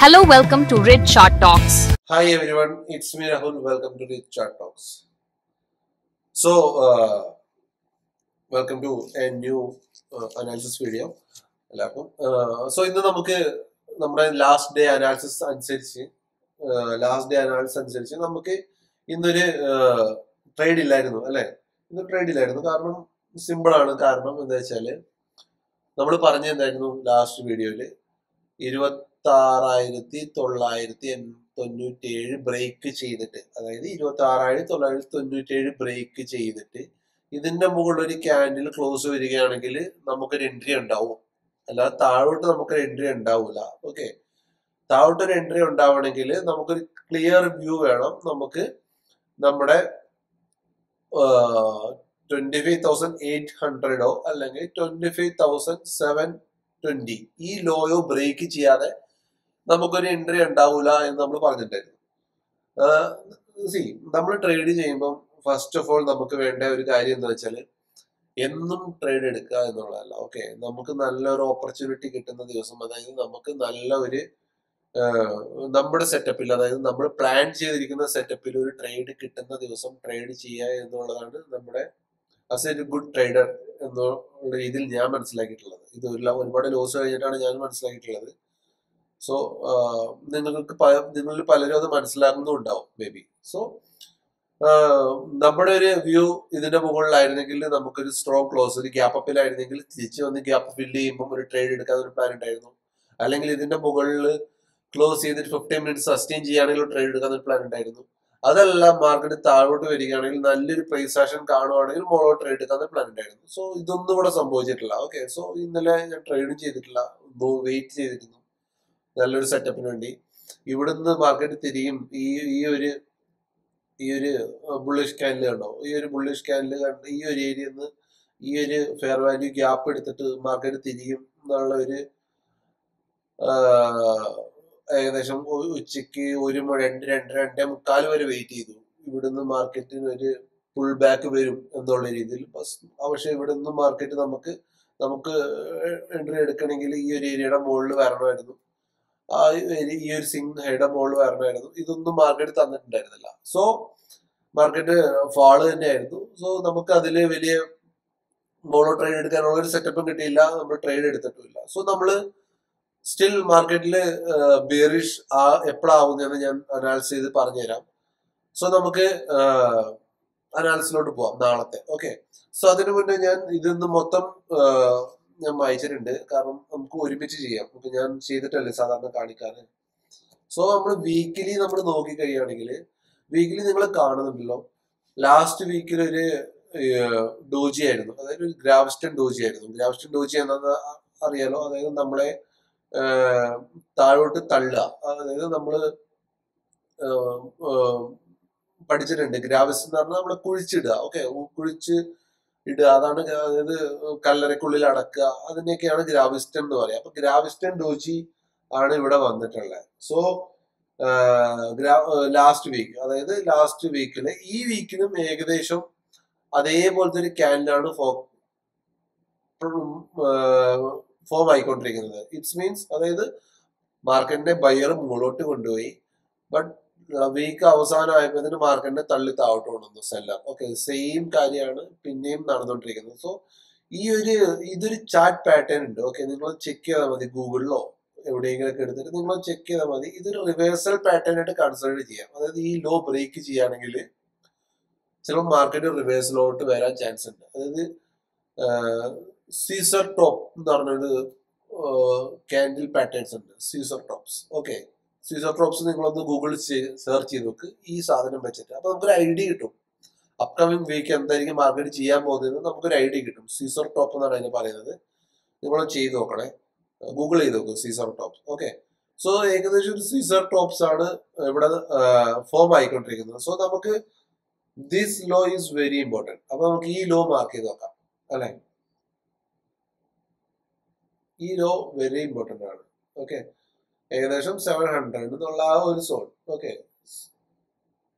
Hello, welcome to Rich Chart Talks. Hi everyone, it's me Rahul. Welcome to Rich Chart Talks. So, welcome to a new analysis video. So ഇന്ന് നമുക്ക് നമ്മുടെ last day analysis അനുസരിച്ച് നമുക്ക് ഇന്നൊരു trade ഇല്ലായിരുന്നു അല്ലെ? ഇന്ന് trade ഇല്ലായിരുന്നു. കാരണം സിമ്പിൾ ആണ്. കാരണം എന്താ വെച്ചാല് നമ്മൾ പറഞ്ഞെന്തായിരുന്നു ലാസ്റ്റ് വീഡിയോയില് 26,997 ബ്രേക്ക് ചെയ്തിട്ട്, അതായത് 26,997 ബ്രേക്ക് ചെയ്തിട്ട് ഇതിന്റെ മുകളിൽ ഒരു ക്യാൻഡിൽ ക്ലോസ് വരികയാണെങ്കിൽ നമുക്കൊരു എൻട്രി ഉണ്ടാവും. അല്ലാതെ താഴോട്ട് നമുക്കൊരു എൻട്രി ഉണ്ടാവില്ല. ഓക്കെ, താഴോട്ടൊരു എൻട്രി ഉണ്ടാവണമെങ്കിൽ നമുക്കൊരു ക്ലിയർ വ്യൂ വേണം. നമുക്ക് നമ്മുടെ 25,800 അല്ലെങ്കിൽ 25,720 ഈ ലോയോ ബ്രേക്ക് ചെയ്യാതെ നമുക്കൊരു എൻട്രി ഉണ്ടാവൂല എന്ന് നമ്മൾ പറഞ്ഞിട്ടായിരുന്നു. നമ്മൾ ട്രേഡ് ചെയ്യുമ്പോൾ ഫസ്റ്റ് ഓഫ് ഓൾ നമുക്ക് വേണ്ട ഒരു കാര്യം എന്താ വെച്ചാൽ എന്നും ട്രേഡ് എടുക്കുക എന്നുള്ളതല്ല. ഓക്കെ, നമുക്ക് നല്ലൊരു ഓപ്പർച്യൂണിറ്റി കിട്ടുന്ന ദിവസം, അതായത് നമുക്ക് നല്ല ഒരു നമ്മുടെ സെറ്റപ്പിൽ, അതായത് നമ്മൾ പ്ലാൻ ചെയ്തിരിക്കുന്ന സെറ്റപ്പിൽ ഒരു ട്രേഡ് കിട്ടുന്ന ദിവസം ട്രേഡ് ചെയ്യുക എന്നുള്ളതാണ് നമ്മുടെ ആസ് എ ഗുഡ് ട്രേഡർ എന്നുള്ള രീതിയിൽ ഞാൻ മനസ്സിലാക്കിയിട്ടുള്ളത്. ഇത് ഒരുപാട് ലോസ് കഴിഞ്ഞിട്ടാണ് ഞാൻ മനസ്സിലാക്കിയിട്ടുള്ളത്. സോ നിങ്ങളിൽ പലരും അത് മനസ്സിലാക്കുന്നുണ്ടാവും മേ ബി. സോ നമ്മുടെ ഒരു വ്യൂ ഇതിന്റെ മുകളിലായിരുന്നെങ്കിൽ നമുക്കൊരു സ്ട്രോങ് ക്ലോസ്, ഒരു ഗ്യാപ്പ് അപ്പിലായിരുന്നെങ്കിൽ തിരിച്ച് വന്ന് ഗ്യാപ്പ് ഫില്ല് ചെയ്യുമ്പോൾ ഒരു ട്രേഡ് എടുക്കാൻ ഒരു പ്ലാൻ ഉണ്ടായിരുന്നു. അല്ലെങ്കിൽ ഇതിന്റെ മുകളിൽ ക്ലോസ് ചെയ്തിട്ട് 15 മിനിറ്റ്സ് സസ്റ്റെയിൻ ചെയ്യുകയാണെങ്കിൽ ട്രേഡ് എടുക്കാൻ ഒരു പ്ലാൻ ഉണ്ടായിരുന്നു. അതെല്ലാം മാർക്കറ്റ് താഴോട്ട് വരികയാണെങ്കിൽ നല്ലൊരു പ്രൈസ് ആക്ഷൻ കാണുവാണെങ്കിൽ മുകളോട്ട് ട്രേഡ് എടുക്കാൻ പ്ലാൻ ഉണ്ടായിരുന്നു. സോ ഇതൊന്നും ഇവിടെ സംഭവിച്ചിട്ടില്ല. ഓക്കെ, സോ ഇന്നലെ ഞാൻ ട്രേഡും ചെയ്തിട്ടില്ല, വെയിറ്റ് ചെയ്തിരുന്നു നല്ലൊരു സെറ്റപ്പിന് വേണ്ടി. ഇവിടുന്ന് മാർക്കറ്റ് തിരിയും. ഈ ഒരു ബുള്ളിഷ് ക്യാൻഡിൽ കണ്ടോ? ഈ ഒരു ബുള്ളിഷ് ക്യാൻഡിൽ കണ്ട് ഈ ഒരു ഏരിയ ഈ ഒരു ഫെയർ വാല്യൂ ഗ്യാപ്പ് എടുത്തിട്ട് മാർക്കറ്റ് തിരിയും എന്നുള്ള ഒരു ഏകദേശം ഉച്ചക്ക് 2:45 വരെ വെയിറ്റ് ചെയ്തു. ഇവിടുന്ന് മാർക്കറ്റിന് ഒരു പുൾ ബാക്ക് വരും എന്നുള്ള രീതിയിൽ. പക്ഷെ ഇവിടെ നിന്ന് മാർക്കറ്റ് നമുക്ക് എൻട്രി എടുക്കണമെങ്കിൽ ഈ ഒരു ഏരിയയുടെ മുകളിൽ വരണമായിരുന്നു. ഈ ഒരു സിംഗ് ഹൈയുടെ മുകളിൽ വരണമായിരുന്നു. ഇതൊന്നും മാർക്കറ്റ് തന്നിട്ടുണ്ടായിരുന്നില്ല. സോ മാർക്കറ്റ് ഫാള് തന്നെയായിരുന്നു. സോ നമുക്ക് അതില് വലിയ മോളോ ട്രേഡ് എടുക്കാനുള്ള ഒരു സെറ്റപ്പും കിട്ടിയില്ല. നമ്മൾ ട്രേഡ് എടുത്തിട്ടുമില്ല. സോ നമ്മള് സ്റ്റിൽ മാർക്കറ്റില് ബെയറിഷ് എപ്പോഴാവുന്നതെന്ന് ഞാൻ അനാലിസ് ചെയ്ത് പറഞ്ഞുതരാം. സോ നമുക്ക് അനാലിസിലോട്ട് പോവാം നാളത്തെ. ഓക്കെ, സോ അതിനു മുന്നേ ഞാൻ ഇതൊന്ന് മൊത്തം ഞാൻ വായിച്ചിട്ടുണ്ട്. കാരണം നമുക്ക് ഒരുമിച്ച് ചെയ്യാം. ഇപ്പൊ ഞാൻ ചെയ്തിട്ടല്ലേ സാധാരണ കാണിക്കാറ്. സോ നമ്മൾ വീക്കിലി നമ്മൾ നോക്കി കഴിയുകയാണെങ്കിൽ വീക്കിലി നിങ്ങൾ കാണുന്നുണ്ടല്ലോ, ലാസ്റ്റ് വീക്കിൽ ഒരു ഡോജി ആയിരുന്നു, അതായത് ഒരു ഗ്രാവിസ്റ്റൺ ഡോജി ആയിരുന്നു. ഗ്രാവിസ്റ്റൺ ഡോജി എന്താണെന്ന് അറിയാലോ, അതായത് നമ്മളെ താഴോട്ട് തള്ളുക. അതായത് നമ്മള് പഠിച്ചിട്ടുണ്ട്. ഗ്രാവിസ്റ്റൺ എന്ന് പറഞ്ഞാൽ നമ്മളെ കുഴിച്ചിടുക. ഓക്കെ, കുഴിച്ച് ഇടുക, അതാണ്. അതായത് കല്ലറയ്ക്കുള്ളിൽ അടക്കുക, അതിനെയൊക്കെയാണ് ഗ്രാവിസ്റ്റൺ എന്ന് പറയുക. അപ്പൊ ഗ്രാവിസ്റ്റൺ ഡോജി ആണ് ഇവിടെ വന്നിട്ടുള്ളത്. സോ ലാസ്റ്റ് വീക്ക്, അതായത് ലാസ്റ്റ് വീക്കില് ഈ വീക്കിലും ഏകദേശം അതേപോലത്തെ ഒരു ക്യാൻഡിലാണ് ഫോം ആയിക്കൊണ്ടിരിക്കുന്നത്. ഇറ്റ്സ് മീൻസ്, അതായത് മാർക്കറ്റിന്റെ ബയർ മുകളോട്ട് കൊണ്ടുപോയി, ബട്ട് വീക്ക് അവസാനമായപ്പോഴത്തേന് മാർക്കറ്റിനെ തള്ളി താഴോട്ട് കൊണ്ടുവന്നു സെല്ലർ. ഓക്കെ, സെയിം കാര്യമാണ് പിന്നെയും നടന്നുകൊണ്ടിരിക്കുന്നത്. സോ ഇതൊരു ചാർട്ട് പാറ്റേൺ ഉണ്ട്. ഓക്കെ, നിങ്ങൾ ചെക്ക് ചെയ്താൽ മതി, ഗൂഗിളിലോ എവിടെയെങ്കിലൊക്കെ എടുത്തിട്ട് നിങ്ങൾ ചെക്ക് ചെയ്താൽ മതി. ഇതൊരു റിവേഴ്സൽ പാറ്റേൺ ആയിട്ട് കൺസിഡർ ചെയ്യാം. അതായത് ഈ ലോ ബ്രേക്ക് ചെയ്യുകയാണെങ്കിൽ ചിലപ്പോൾ മാർക്കറ്റ് റിവേഴ്സലോട്ട് വരാൻ ചാൻസ് ഉണ്ട്. അതായത് സീസർ ടോപ്പ് എന്ന് പറഞ്ഞൊരു ക്യാൻഡിൽ പാറ്റേൺസ് ഉണ്ട്, scissor tops. Okay, scissor tops നിങ്ങളൊന്ന് ഗൂഗിളിൽ സെർച്ച് ചെയ്ത് നോക്ക് ഈ സാധനം വെച്ചിട്ട്. അപ്പൊ നമുക്കൊരു ഐഡിയ കിട്ടും അപ്കമിങ് വീക്ക് എന്തായിരിക്കും മാർക്കറ്റ് ചെയ്യാൻ പോകുന്നത്. നമുക്കൊരു ഐഡിയ കിട്ടും. സീസർ ടോപ്പ് എന്നാണ് അതിന് പറയുന്നത്. നിങ്ങൾ ചെയ്ത് നോക്കണേ, ഗൂഗിൾ ചെയ്ത് നോക്കും സീസർ ടോപ്സ്. ഓക്കെ, സോ ഏകദേശം ഒരു സീസർ ടോപ്സ് ആണ് ഇവിടെ ഫോം ആയിക്കൊണ്ടിരിക്കുന്നത്. സോ നമുക്ക് this law is very important. അപ്പൊ നമുക്ക് ഈ ലോ മാർക്ക് ചെയ്ത് നോക്കാം അല്ലെ. ഈ ലോ വെരി ഇമ്പോർട്ടന്റ് ആണ്. ഓക്കെ, ഏകദേശം 700 എന്നുള്ള ആ ഒരു സോൺ. ഓക്കെ,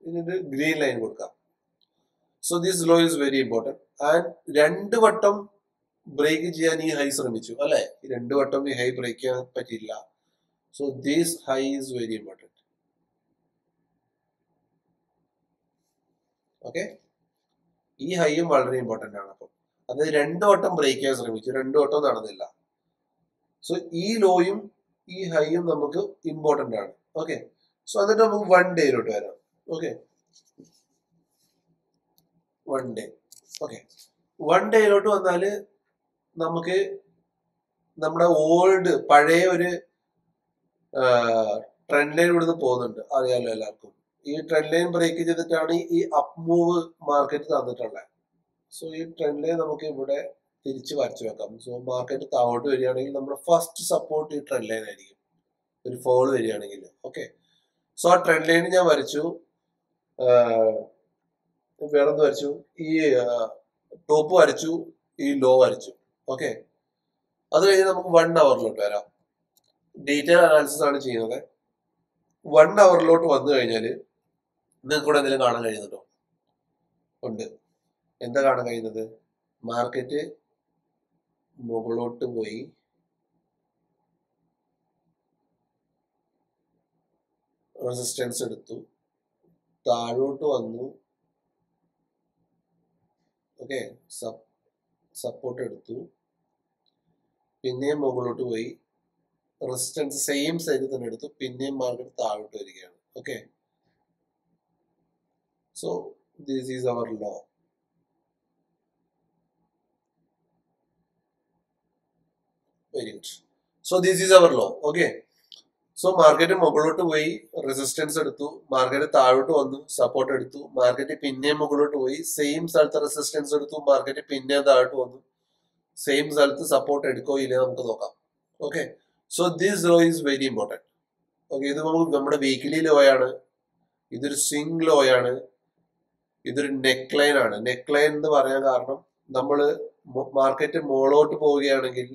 ഇതിന്റെ ഗ്രീൻ ലൈൻ കൊടുക്കാം. So this law is very important. And 2 വട്ടം ബ്രേക്ക് ചെയ്യാൻ ഈ ഹൈ ശ്രമിച്ചു അല്ലെ. 2 വട്ടം ഈ ഹൈ ബ്രേക്ക് ചെയ്യാൻ പറ്റിയില്ല. So this high is very important. Okay, ഈ ഹൈയും വളരെ ഇമ്പോർട്ടന്റ് ആണ്. അപ്പം അത് 2 വട്ടം ബ്രേക്ക് ചെയ്യാൻ ശ്രമിച്ചു, 2 വട്ടം നടന്നില്ല. സോ ഈ ലോയും ഈ ഹൈയും നമുക്ക് ഇമ്പോർട്ടന്റ് ആണ്. ഓക്കെ, സോ എന്നിട്ട് നമുക്ക് 1 ഡേയിലോട്ട് വരാം. Okay, 1 day. ഓക്കെ, 1 ഡേയിലോട്ട് വന്നാല് നമുക്ക് നമ്മുടെ പഴയ ഒരു ട്രെൻഡ് ലൈൻ ഇവിടുന്ന് പോകുന്നുണ്ട്, അറിയാലോ എല്ലാവർക്കും. ഈ ട്രെൻഡ് ലൈൻ ബ്രേക്ക് ചെയ്തിട്ടാണ് ഈ അപ്പ് മൂവ് മാർക്കറ്റ് തന്നിട്ടുള്ളത്. സോ ഈ ട്രെൻഡ് ലൈൻ നമുക്ക് ഇവിടെ തിരിച്ച് വരച്ചു വെക്കാം. സോ മാർക്കറ്റ് താഴോട്ട് വരികയാണെങ്കിൽ നമ്മുടെ ഫസ്റ്റ് സപ്പോർട്ട് ഈ ട്രെൻഡ് ലൈൻ ആയിരിക്കും, ഒരു ഫോൾ വരികയാണെങ്കിൽ. ഓക്കെ, സോ ആ ട്രെൻഡ് ലൈൻ ഞാൻ വരച്ചു, വേറെന്ത് വരച്ചു, ഈ ടോപ്പ് വരച്ചു, ഈ ലോ വരച്ചു. ഓക്കെ, അത് കഴിഞ്ഞ് നമുക്ക് 1 അവറിലോട്ട് വരാം. ഡീറ്റെയിൽ അനാലിസിസ് ആണ് ചെയ്യുന്നത്. 1 അവറിലോട്ട് വന്നു കഴിഞ്ഞാൽ നിങ്ങൾക്ക് കൂടെ എന്തെങ്കിലും കാണാൻ കഴിയുന്നുണ്ടോ? ഉണ്ട്. എന്താ കാണാൻ കഴിയുന്നത്? മാർക്കറ്റ് മുകളിലോട്ട് പോയി റെസിസ്റ്റൻസ് എടുത്തു, താഴോട്ട് വന്നു. ഓക്കെ, സപ്പോർട്ട് എടുത്തു, പിന്നെയും മുകളിലോട്ട് പോയി റെസിസ്റ്റൻസ് സെയിം സൈഡിൽ തന്നെ എടുത്തു, പിന്നെയും മാർക്കറ്റ് താഴോട്ട് വരികയാണ്. Okay, so this is our low. Very good. So this is our low. Okay, so market മുകളിലോട്ട് പോയി റെസിസ്റ്റൻസ് എടുത്തു, മാർക്കറ്റ് താഴോട്ട് വന്നു, സപ്പോർട്ട് എടുത്തു, മാർക്കറ്റ് പിന്നെയും മുകളിലോട്ട് പോയി സെയിം സ്ഥലത്ത് റെസിസ്റ്റൻസ് എടുത്തു, മാർക്കറ്റ് പിന്നെയും താഴോട്ട് വന്നു, സെയിം സ്ഥലത്ത് സപ്പോർട്ട് എടുക്കോ ഇല്ലേ നമുക്ക് നോക്കാം. Okay, so this law is very important. Okay, ഇത് നമ്മുടെ വീക്കിലി ലോ ആണ്, ഇതൊരു സ്വിംഗ് ലോ ആണ്, ഇതൊരു നെക്ക് ലൈൻ ആണ്. നെക്ക് ലൈൻ എന്ന് പറയാൻ കാരണം നമ്മൾ മാർക്കറ്റ് മുകളിലോട്ട് പോവുകയാണെങ്കിൽ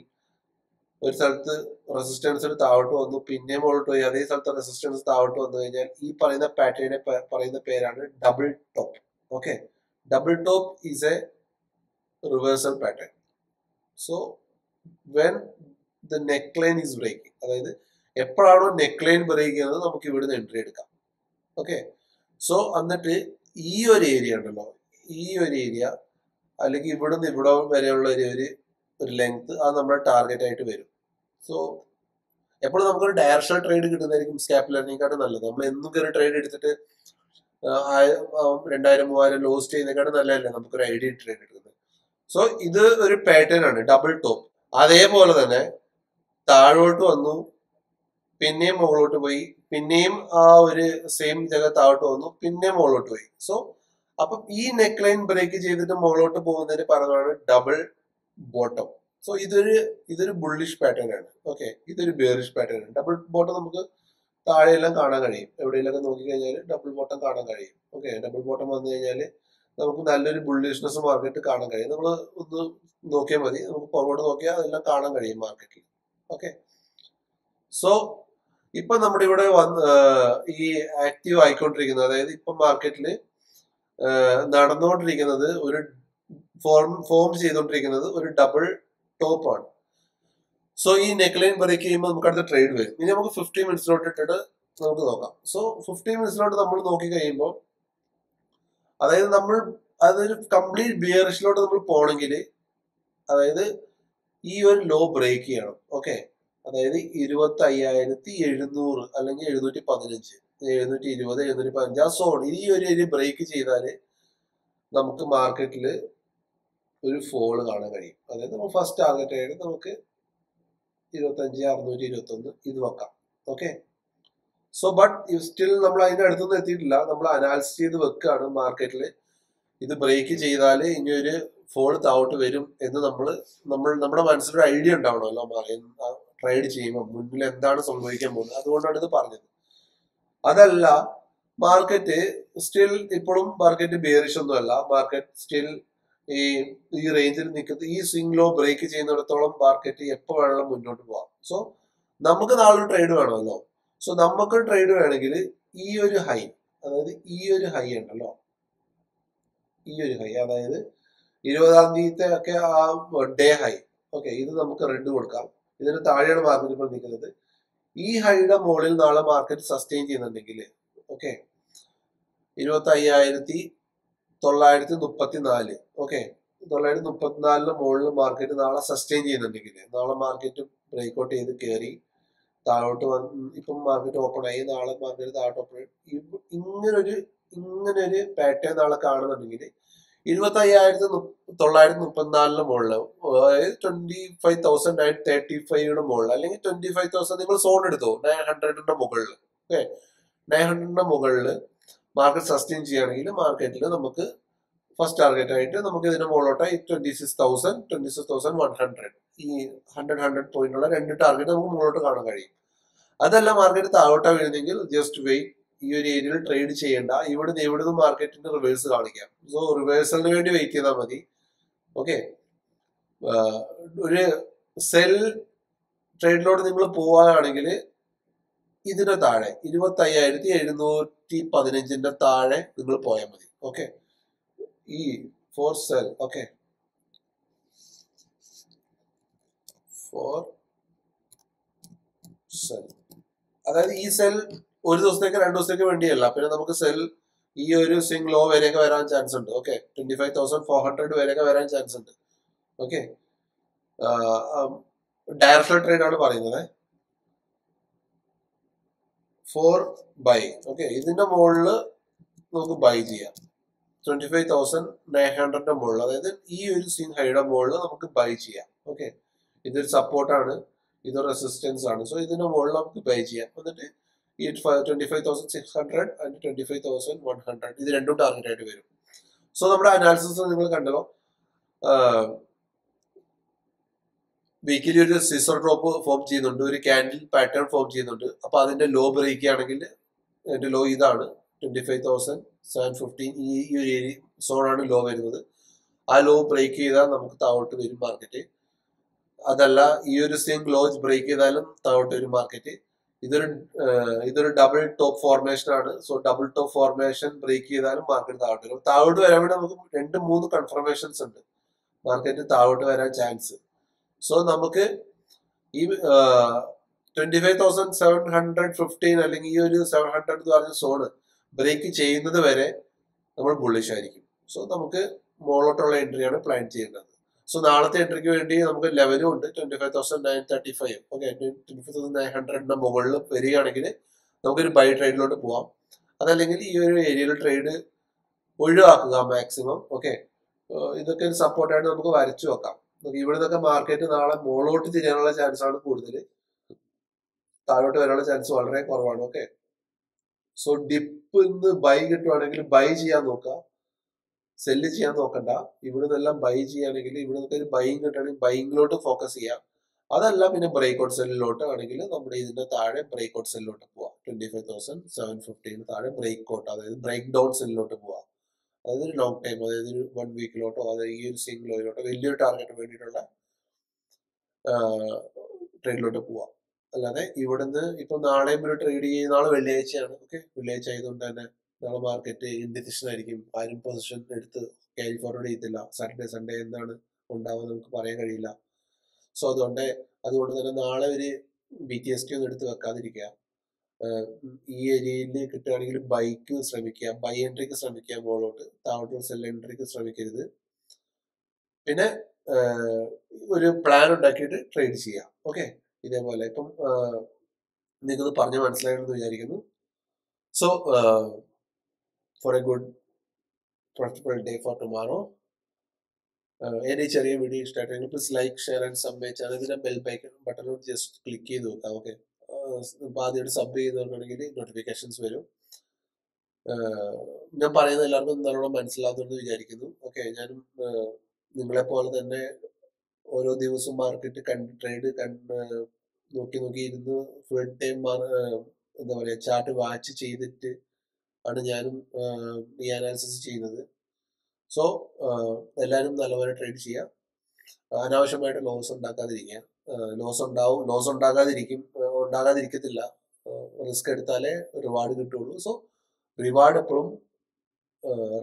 ഒരു സ്ഥലത്ത് റെസിസ്റ്റൻസ് താഴോട്ട് വന്നു, പിന്നെ മുകളിലോട്ട് പോയി, അതേ സ്ഥലത്ത് റെസിസ്റ്റൻസ് താഴോട്ട് വന്നു കഴിഞ്ഞാൽ ഈ പറയുന്ന പാറ്റേണിനെ പറയുന്ന പേരാണ് double top. Okay, double top is a reversal pattern. So when the neck line is breaking, അതായത് എപ്പോഴാണോ നെക്ക് ലൈൻ ബ്രേക്ക് ചെയ്യുന്നത് നമുക്ക് ഇവിടുന്ന് എൻട്രി എടുക്കാം. ഓക്കെ, സോ എന്നിട്ട് ഈ ഒരു ഏരിയ ഉണ്ടല്ലോ, ഈ ഒരു ഏരിയ അല്ലെങ്കിൽ ഇവിടുന്ന് ഇവിടെ വരെയുള്ള ഒരു ലെങ്ത് അത് നമ്മുടെ ടാർഗറ്റ് ആയിട്ട് വരും. സോ എപ്പോഴും നമുക്കൊരു ഡയറക്ഷണൽ ട്രേഡ് കിട്ടുന്നതായിരിക്കും സ്കാപ്പുലറിനെക്കാട്ടും നല്ലത്. നമ്മൾ എന്നും കയറി ട്രേഡ് എടുത്തിട്ട് 2000-3000 ലോസ്റ്റ് ചെയ്യുന്നതിനെക്കാട്ടും നല്ലതല്ലേ നമുക്കൊരു ഐഡിയ ട്രേഡ് എടുക്കുന്നത്. സോ ഇത് ഒരു പാറ്റേൺ ആണ്, ഡബിൾ ടോപ്പ്. അതേപോലെ തന്നെ താഴോട്ട് വന്നു, പിന്നെയും മുകളിലോട്ട് പോയി, പിന്നെയും ആ ഒരു സെയിം ജഗ താഴോട്ട് വന്നു, പിന്നെയും മുകളിലോട്ട് പോയി. സോ അപ്പം ഈ നെക്ക് ലൈൻ ബ്രേക്ക് ചെയ്തിട്ട് മുകളിലോട്ട് പോകുന്നതിന് പറഞ്ഞതാണ് ഡബിൾ ബോട്ടം. സോ ഇതൊരു ബുള്ളിഷ് പാറ്റേൺ ആണ്. ഓക്കെ, ഇതൊരു ബെയറിഷ് പാറ്റേൺ ആണ്. ഡബിൾ ബോട്ടം നമുക്ക് താഴെയെല്ലാം കാണാൻ കഴിയും, എവിടെയെല്ലാം നോക്കിക്കഴിഞ്ഞാൽ ഡബിൾ ബോട്ടം കാണാൻ കഴിയും. ഓക്കെ, ഡബിൾ ബോട്ടം വന്നു കഴിഞ്ഞാൽ നമുക്ക് നല്ലൊരു ബുള്ളിഷ്നെസ് മാർക്കറ്റ് കാണാൻ കഴിയും. നമ്മൾ ഒന്ന് നോക്കിയാൽ മതി, നമുക്ക് പുറകോട്ട് നോക്കിയാൽ അതെല്ലാം കാണാൻ കഴിയും മാർക്കറ്റിൽ. ഓക്കെ, സോ ഇപ്പൊ നമ്മുടെ ഇവിടെ ഈ ആക്റ്റീവ് ആയിക്കൊണ്ടിരിക്കുന്നത്, അതായത് ഇപ്പൊ മാർക്കറ്റിൽ നടന്നുകൊണ്ടിരിക്കുന്നത് ഒരു ഫോം ചെയ്തുകൊണ്ടിരിക്കുന്നത് ഒരു ഡബിൾ ടോപ്പ് ആണ്. സോ ഈ നെക്ക് ലൈൻ ബ്രേക്ക് ചെയ്യുമ്പോൾ നമുക്ക് അടുത്ത ട്രേഡ് വരും. ഇനി നമുക്ക് 50 മിനിറ്റ്സിലോട്ട് ഇട്ടിട്ട് നമുക്ക് നോക്കാം. സോ 50 മിനിറ്റ്സിലോട്ട് നമ്മൾ നോക്കി കഴിയുമ്പോൾ, അതായത് അതൊരു കംപ്ലീറ്റ് ബിയറിഷിലോട്ട് നമ്മൾ പോകണമെങ്കിൽ, അതായത് ഈ ഒരു ലോ ബ്രേക്ക് ചെയ്യണം. ഓക്കെ, അതായത് 25,700 അല്ലെങ്കിൽ 715, 720, 715 ആ സോൺ ഈ ഒരു ബ്രേക്ക് ചെയ്താൽ നമുക്ക് മാർക്കറ്റിൽ ഒരു ഫോള് കാണാൻ കഴിയും. അതായത് നമ്മൾ ഫസ്റ്റ് ടാർഗറ്റ് ആയിട്ട് നമുക്ക് 25,621 ഇത് വെക്കാം. ഓക്കെ, സോ ബട്ട് സ്റ്റിൽ നമ്മൾ അതിന്റെ അടുത്തൊന്നും എത്തിയിട്ടില്ല. നമ്മൾ അനാലിസിസ് ചെയ്ത് വെക്കുകയാണ് മാർക്കറ്റിൽ ഇത് ബ്രേക്ക് ചെയ്താൽ ഇനി ഒരു ഫോൾ താഴോട്ട് വരും എന്ന് നമ്മുടെ മനസ്സിലൊരു ഐഡിയ ഉണ്ടാവണമല്ലോ ട്രേഡ് ചെയ്യുമ്പോൾ മുന്നിൽ എന്താണ് സംഭവിക്കാൻ പോകുന്നത്. അതുകൊണ്ടാണ് ഇത് പറഞ്ഞത്. അതല്ല, മാർക്കറ്റ് സ്റ്റിൽ ഇപ്പോഴും മാർക്കറ്റ് ബിയറിഷ് ഒന്നുമല്ല. മാർക്കറ്റ് സ്റ്റിൽ ഈ റേഞ്ചിൽ നിൽക്കുന്നത്, ഈ സ്വിംഗ് ലോ ബ്രേക്ക് ചെയ്യുന്നിടത്തോളം മാർക്കറ്റ് എപ്പോൾ വേണമെങ്കിലും മുന്നോട്ട് പോവാം. സോ നമുക്ക് നാളെ ട്രേഡ് വേണമല്ലോ. സോ നമുക്ക് ട്രേഡ് വേണമെങ്കിൽ ഈ ഒരു ഹൈ, അതായത് ഈ ഒരു ഹൈ ഉണ്ടല്ലോ, ഈ ഒരു ഹൈ, അതായത് 20-ാം തീയതിത്തെ ഒക്കെ ആ ഡേ ഹൈ. ഓക്കെ, ഇത് നമുക്ക് റെഡ് കൊടുക്കാം. ഇതിന് താഴെയാണ് മാർക്കറ്റ് ഇപ്പോൾ നിൽക്കുന്നത്. ഈ ഹൈയുടെ മുകളിൽ നാളെ മാർക്കറ്റ് സസ്റ്റെയിൻ ചെയ്യുന്നുണ്ടെങ്കിൽ ഓക്കെ 25,934 ഓക്കെ 934 മുകളിൽ മാർക്കറ്റ് നാളെ സസ്റ്റെയിൻ ചെയ്യുന്നുണ്ടെങ്കിൽ നാളെ മാർക്കറ്റ് ബ്രേക്ക്ഔട്ട് ചെയ്ത് കയറി താഴോട്ട് വന്ന് ഇപ്പം മാർക്കറ്റ് ഓപ്പൺ ആയി, നാളെ മാർക്കറ്റ് താഴോട്ട് ഓപ്പൺ ആയി, ഇങ്ങനൊരു പാറ്റേൺ നാളെ കാണുന്നുണ്ടെങ്കിൽ 25,934 മുകളിൽ, അതായത് 25,935 മുകളിൽ, അല്ലെങ്കിൽ 25,000 നിങ്ങൾ സോൺ എടുത്തോ 900 മുകളിൽ, ഓക്കെ 900 മുകളിൽ മാർക്കറ്റ് സസ്റ്റെയിൻ ചെയ്യുകയാണെങ്കിൽ മാർക്കറ്റിൽ നമുക്ക് ഫസ്റ്റ് ടാർഗറ്റ് ആയിട്ട് നമുക്ക് ഇതിന്റെ മുകളിലോട്ട് 26,100 ഈ 100 പോയിന്റുള്ള 2 ടാർഗറ്റ് നമുക്ക് മുകളിലോട്ട് കാണാൻ കഴിയും. അതല്ല മാർക്കറ്റ് താഴോട്ടാ വീഴുന്നെങ്കിൽ ജസ്റ്റ് വെയിറ്റ്, ഈ ഒരു ഏരിയയിൽ ട്രേഡ് ചെയ്യേണ്ട, ഇവിടുന്ന് മാർക്കറ്റിന്റെ റിവേഴ്സ് കാണിക്കാം. സോ റിവേഴ്സലിന് വേണ്ടി വെയിറ്റ് ചെയ്താൽ മതി. ഓക്കെ, ഒരു സെൽ ട്രേഡിലോട്ട് നിങ്ങൾ പോവുകയാണെങ്കിൽ ഇതിന്റെ താഴെ 25,715 താഴെ നിങ്ങൾ പോയാൽ മതി. ഓക്കെ, ഈ for sell, okay for sell, അതായത് ഈ സെൽ ഒരു ദിവസത്തേക്ക് 2 ദിവസത്തേക്ക് വേണ്ടിയല്ല, പിന്നെ നമുക്ക് സെൽ ഈ ഒരു സ്വിംഗ് ലോ വരെയൊക്കെ വരാൻ ചാൻസ് ഉണ്ട്. ഓക്കെ, 25,400 വരെയൊക്കെ വരാൻ ചാൻസ് ഉണ്ട്. ഓക്കെ, ഡയറക്ഷണൽ ട്രേഡ് ആണ് പറയുന്നത്. ഫോർ ബൈ, ഓക്കെ ഇതിന്റെ മുകളിൽ നമുക്ക് ബൈ ചെയ്യാം 25,900 മുകളിൽ, അതായത് ഈ ഒരു സ്വിംഗ് ഹൈയുടെ മുകളിൽ നമുക്ക് ബൈ ചെയ്യാം. ഓക്കെ, ഇതൊരു സപ്പോർട്ടാണ്, ഇതൊരു റെസിസ്റ്റൻസ് ആണ്. സോ ഇതിന്റെ മുകളിൽ നമുക്ക് ബൈ ചെയ്യാം. എന്നിട്ട് ഈ 25,600 ആൻഡ് 25,100 ഇത് രണ്ടും ടാർഗറ്റ് ആയിട്ട് വരും. സോ നമ്മുടെ അനാലിസിസ് നിങ്ങൾ കണ്ടല്ലോ, വീക്കിലി ഒരു സിസർ ഡ്രോപ്പ് ഫോം ചെയ്യുന്നുണ്ട്, ഒരു ക്യാൻഡിൽ പാറ്റേൺ ഫോം ചെയ്യുന്നുണ്ട്. അപ്പൊ അതിന്റെ ലോ ബ്രേക്ക് ചെയ്യുകയാണെങ്കിൽ, അതിന്റെ ലോ ഇതാണ് 25,715, ഈ ഒരു ഏരിയ സോണാണ് ലോ വരുന്നത്. ആ ലോ ബ്രേക്ക് ചെയ്താൽ നമുക്ക് താഴോട്ട് വരും മാർക്കറ്റ്. അതല്ല ഈ ഒരു സ്വിംഗ് ലോ ബ്രേക്ക് ചെയ്താലും താഴോട്ട് വരും മാർക്കറ്റ്. ഇതൊരു ഡബിൾ ടോപ്പ് ഫോർമേഷൻ ആണ്. So double top formation break ചെയ്താലും മാർക്കറ്റ് താഴോട്ട് വരും. താഴോട്ട് വരാൻ വേണ്ടി നമുക്ക് 2-3 കൺഫർമേഷൻസ് ഉണ്ട് മാർക്കറ്റ് താഴോട്ട് വരാൻ ചാൻസ്. സോ നമുക്ക് ഈ 25,715 അല്ലെങ്കിൽ ഈ ഒരു 700 എന്ന് പറഞ്ഞ സോണ് ബ്രേക്ക് ചെയ്യുന്നത് വരെ നമ്മൾ ബുള്ളിഷ് ആയിരിക്കും. സോ നമുക്ക് മുകളിലോട്ടുള്ള എൻട്രിയാണ് പ്ലാൻ ചെയ്യേണ്ടത്. സോ നാളത്തെ എൻട്രിക്ക് വേണ്ടി നമുക്ക് ലെവലും ഉണ്ട് 25,935. ഓക്കെ, 25,900 മുകളിൽ വരികയാണെങ്കിൽ നമുക്കൊരു ബൈ ട്രേഡിലോട്ട് പോവാം. അതല്ലെങ്കിൽ ഈ ഒരു ഏരിയയിൽ ട്രേഡ് ഒഴിവാക്കുക മാക്സിമം. ഓക്കെ, ഇതൊക്കെ ഒരു സപ്പോർട്ടായിട്ട് നമുക്ക് വരച്ചു വെക്കാം. ഇവിടെ നിന്നൊക്കെ മാർക്കറ്റ് നാളെ മുകളിലോട്ട് തിരിയാനുള്ള ചാൻസ് ആണ് കൂടുതൽ, താഴോട്ട് വരാനുള്ള ചാൻസ് വളരെ കുറവാണ്. ഓക്കെ, സോ ഡിപ്പ് ഇന്ന് ബൈ കിട്ടുവാണെങ്കിൽ ബൈ ചെയ്യാൻ നോക്കുക, സെല്ല് ചെയ്യാൻ നോക്കണ്ട. ഇവിടെ നിന്നെല്ലാം ബൈ ചെയ്യുകയാണെങ്കിൽ ഇവിടെ നിന്നൊക്കെ ഒരു ബൈങ് കിട്ടുകയാണെങ്കിൽ ബൈങ്ങിലോട്ട് ഫോക്കസ് ചെയ്യാം. അതല്ല പിന്നെ ബ്രേക്ക്ഔട്ട് സെല്ലിലോട്ട് ആണെങ്കിൽ നമ്മുടെ ഇതിന്റെ താഴെ ബ്രേക്ക്ഔട്ട് സെല്ലിലോട്ട് പോവാം. 25,715 താഴെ ബ്രേക്ക്ഔട്ട്, അതായത് ബ്രേക്ക് ഡൗൺ സെല്ലിലോട്ട് പോവാം. അതായത് ഒരു ലോങ് ടൈം, അതായത് ഒരു 1 വീക്കിലോട്ടോ അതായത് ഈ ഒരു സിംഗിൾ ലോയിലോട്ടോ വലിയൊരു ടാർഗറ്റ് വേണ്ടിയിട്ടുള്ള ട്രേഡിലോട്ട് പോവാം. അല്ലാതെ ഇവിടുന്ന് ഇപ്പൊ നാളെയും ഒരു ട്രേഡ് ചെയ്യുന്ന നാളെ വെള്ളിയാഴ്ചയാണ്. ഓക്കെ, വെള്ളിയാഴ്ച ആയതുകൊണ്ട് തന്നെ നാളെ മാർക്കറ്റ് ഇൻഡിസിഷൻ ആയിരിക്കും. ആരും പൊസിഷൻ എടുത്ത് ക്യാരി ഫോർവേഡ് ചെയ്തില്ല. സാറ്റർഡേ സൺഡേ എന്താണ് ഉണ്ടാവുക നമുക്ക് പറയാൻ കഴിയില്ല. സോ അതുകൊണ്ട് തന്നെ നാളെ ഒരു BTST ഒന്നും എടുത്ത് വെക്കാതിരിക്കുക. ഈ ഏരിയയിൽ കിട്ടുകയാണെങ്കിൽ ബൈക്ക് ശ്രമിക്കുക, ബൈ എൻട്രിക്ക് ശ്രമിക്കുക, മുകളിലോട്ട് താഴോട്ട് സെൽ എൻട്രിക്ക് ശ്രമിക്കരുത്. പിന്നെ ഒരു പ്ലാൻ ഉണ്ടാക്കിയിട്ട് ട്രേഡ് ചെയ്യാം. ഓക്കെ, ഇതേപോലെ ഇപ്പം നിങ്ങൾക്ക് പറഞ്ഞ് മനസ്സിലായെന്ന് വിചാരിക്കുന്നു. So for a good profitable day for tomorrow. എന്റെ ചെറിയ വീഡിയോ ഇഷ്ടമായിട്ടെങ്കിൽ please like, share and sub my channel. ഇതിന്റെ ബെൽ ബട്ടൺ ജസ്റ്റ് ക്ലിക്ക് ചെയ്ത് നോക്കാം. ഓക്കെ, ആദ്യമായിട്ട് സബ് ചെയ്തവർക്കാണെങ്കിൽ നോട്ടിഫിക്കേഷൻസ് വരും. ഞാൻ പറയുന്നത് എല്ലാവർക്കും നല്ലോണം മനസ്സിലാകുമെന്ന് വിചാരിക്കുന്നു. ഓക്കെ, ഞാനും നിങ്ങളെ പോലെ തന്നെ ഓരോ ദിവസവും മാർക്കറ്റ് ട്രേഡ് നോക്കി ഇരുന്ന് ഫുൾ ടൈം എന്താ പറയാ ചാർട്ട് വാച്ച് ചെയ്തിട്ട് ആണ് ഞാനും ഈ അനാലിസിസ് ചെയ്യുന്നത്. സോ എല്ലാവരും നല്ലപോലെ ട്രേഡ് ചെയ്യുക, അനാവശ്യമായിട്ട് ലോസ് ഉണ്ടാക്കാതിരിക്കുക. ലോസ് ഉണ്ടാകാതിരിക്കത്തില്ല. റിസ്ക് എടുത്താലേ റിവാർഡ് കിട്ടുള്ളൂ. സോ റിവാർഡ് എപ്പോഴും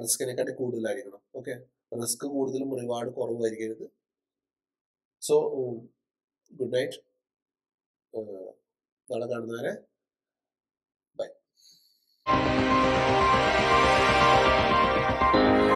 റിസ്കിനെക്കാട്ടി കൂടുതലായിരിക്കണം. ഓക്കെ, റിസ്ക് കൂടുതലും റിവാർഡ് കുറവായിരിക്കരുത്. So good night. നാളെ കാണുന്നവരെ